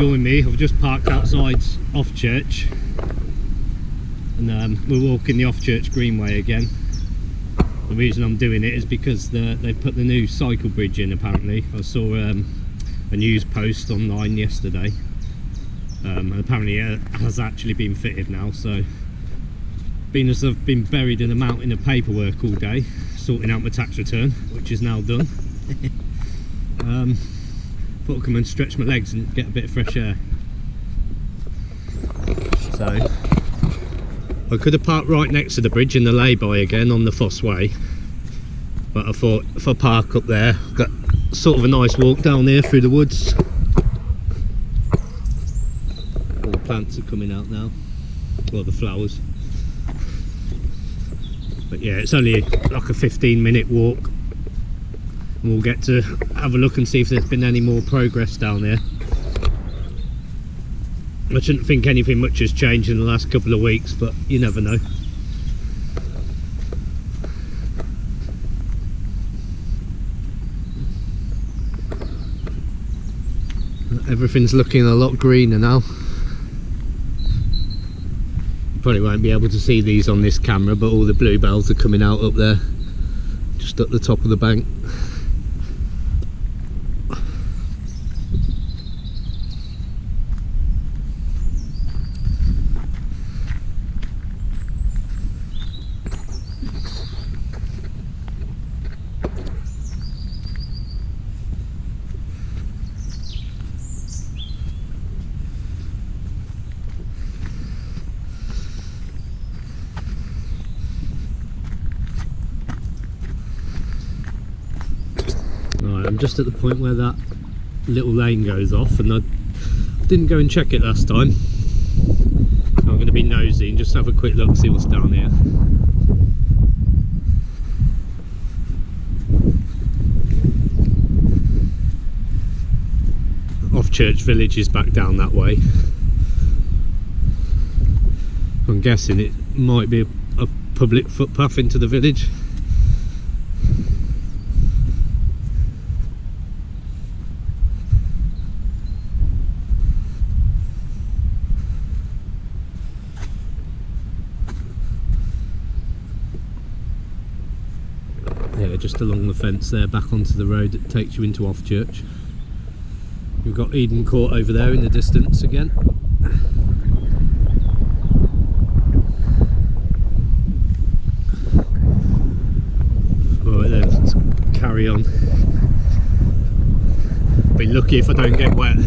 join me. I've just parked outside Offchurch and we're walking the Offchurch Greenway again. The reason I'm doing it is because they put the new cycle bridge in apparently. I saw a news post online yesterday and apparently it has actually been fitted now, so being as I've been buried in a mountain of paperwork all day sorting out my tax return, which is now done, thought I'd come and stretch my legs and get a bit of fresh air. So I could have parked right next to the bridge in the lay-by again on the Fosse Way, but I thought if I park up there, I've got sort of a nice walk down here through the woods. All the plants are coming out now, well, the flowers. But yeah, it's only like a 15-minute walk and we'll get to have a look and see if there's been any more progress down there. I shouldn't think anything much has changed in the last couple of weeks, but you never know. Everything's looking a lot greener now. Probably won't be able to see these on this camera, but all the bluebells are coming out up there, just at the top of the bank. I'm just at the point where that little lane goes off, and I didn't go and check it last time, so I'm going to be nosy and just have a quick look, see what's down here. Offchurch village is back down that way. I'm guessing it might be a public footpath into the village. Yeah, just along the fence there, back onto the road that takes you into Offchurch. We've got Eden Court over there in the distance again. Right then, let's carry on. Be lucky if I don't get wet.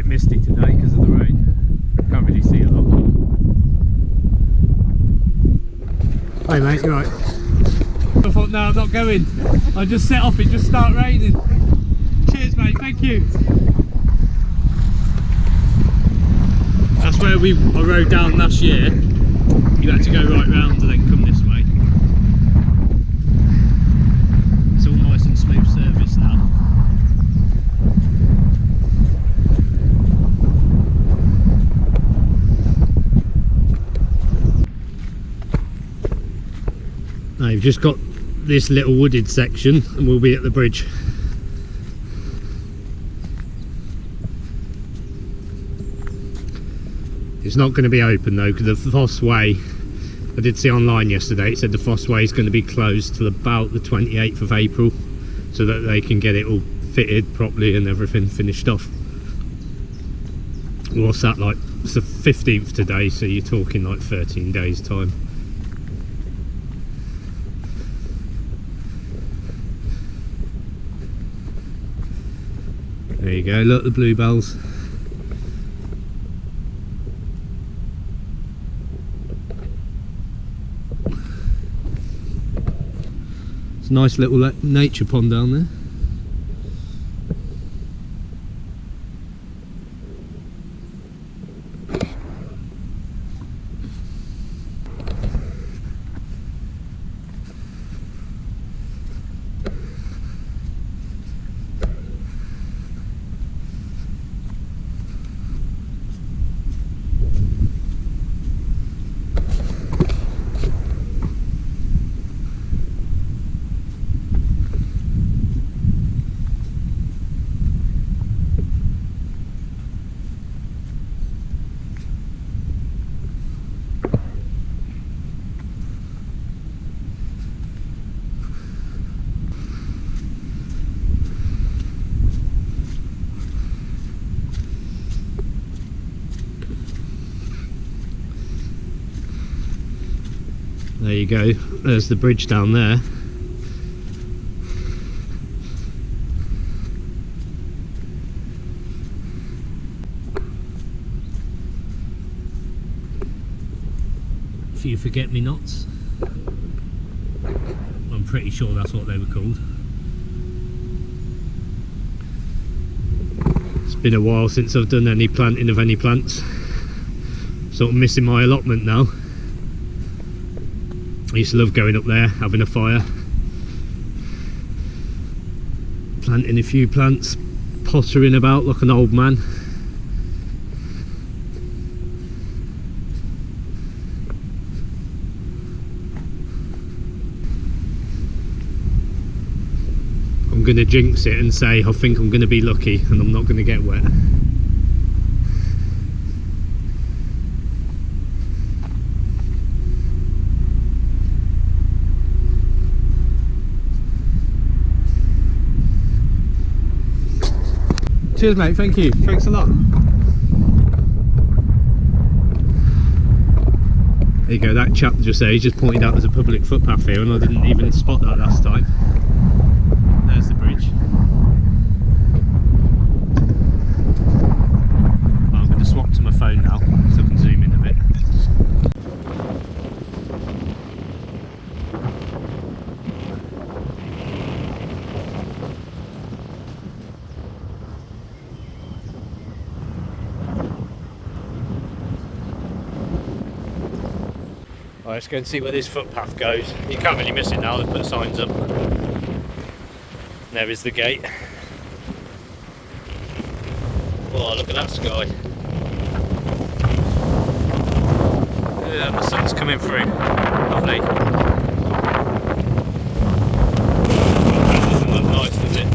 Misty today because of the rain. Can't really see a lot. Hey mate, you right? I thought, no, I'm not going. I just set off, it just started raining. Cheers mate, thank you. That's where I rode down last year. You had to go right round and then come this way. It's all nice and smooth surface now. Now you've just got this little wooded section and we'll be at the bridge. It's not going to be open though, because the Fosse Way, I did see online yesterday, it said the Fosse Way is going to be closed till about the 28th of April so that they can get it all fitted properly and everything finished off. What's that like? It's the 15th today, so you're talking like 13 days time. There you go, look, the bluebells. It's a nice little nature pond down there. There you go, there's the bridge down there. A few forget-me-nots. I'm pretty sure that's what they were called. It's been a while since I've done any planting of any plants. Sort of missing my allotment now. I used to love going up there, having a fire, planting a few plants, pottering about like an old man. I'm going to jinx it and say I think I'm going to be lucky and I'm not going to get wet. Cheers mate, thank you, thanks a lot. There you go, that chap just there, he just pointed out there's a public footpath here and I didn't even spot that last time. There's the bridge. Well, I'm going to swap to my phone now so I can zoom in a bit. Right, let's go and see where this footpath goes. You can't really miss it now, they've put signs up. There is the gate. Oh, look at that sky. Yeah, the sun's coming through. Lovely. That doesn't look nice, does it?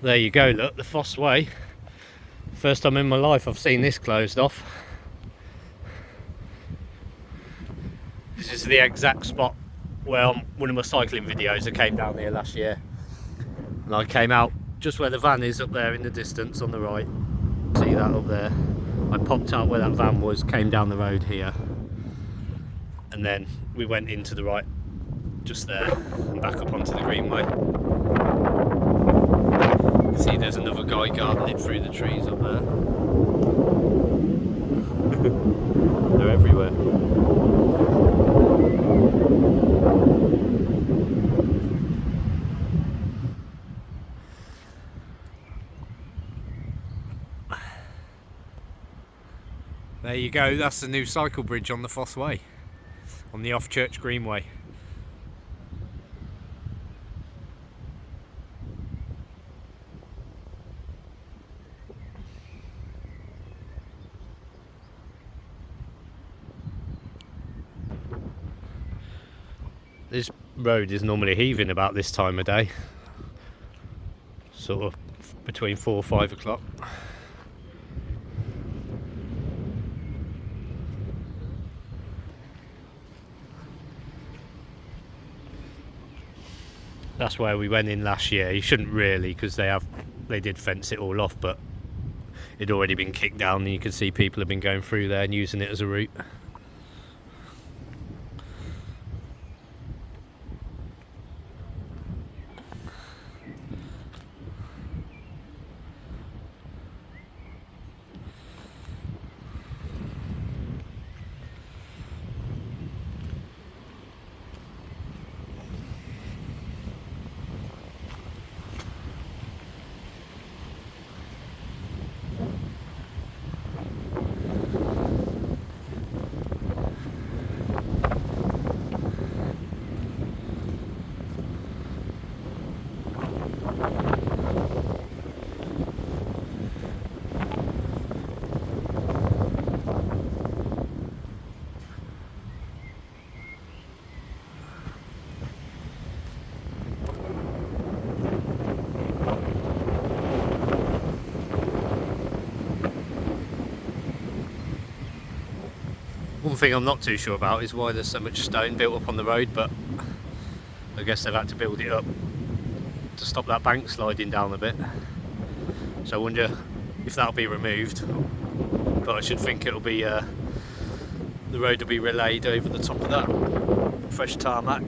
There you go, look, the Fosse Way. First time in my life I've seen this closed off. This is the exact spot where on one of my cycling videos I came down here last year. And I came out just where the van is up there in the distance on the right. See that up there? I popped out where that van was, came down the road here. And then we went into the right just there and back up onto the Greenway. See, there's another guy gardening through the trees up there. They're everywhere. There you go, that's the new cycle bridge on the Fosse Way, on the Offchurch Greenway. This road is normally heaving about this time of day, sort of between 4 or 5 o'clock. That's where we went in last year. You shouldn't really, because they did fence it all off, but it'd already been kicked down and you could see people have been going through there and using it as a route. One thing I'm not too sure about is why there's so much stone built up on the road, but I guess they've had to build it up to stop that bank sliding down a bit. So I wonder if that'll be removed, but I should think it'll be the road will be relayed over the top of that fresh tarmac.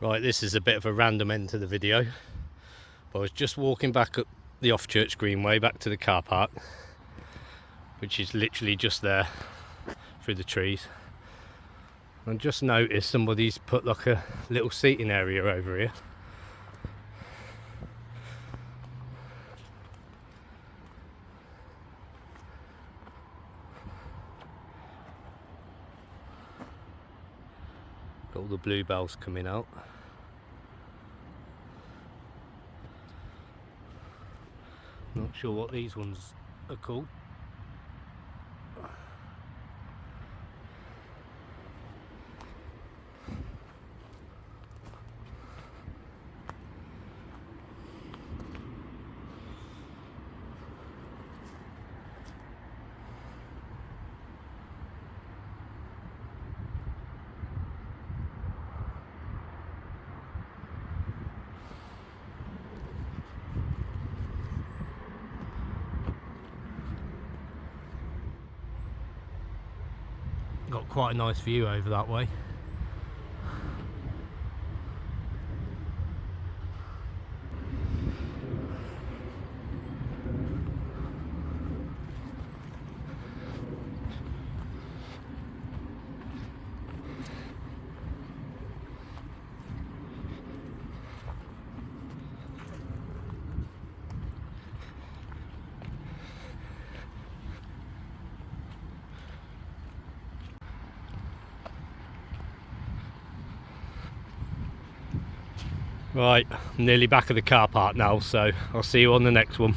Right, this is a bit of a random end to the video. I was just walking back up the Offchurch Greenway back to the car park, which is literally just there through the trees. I just noticed somebody's put like a little seating area over here. Got all the bluebells coming out. Not sure what these ones are called. Got quite a nice view over that way. Right, I'm nearly back at the car park now, so I'll see you on the next one.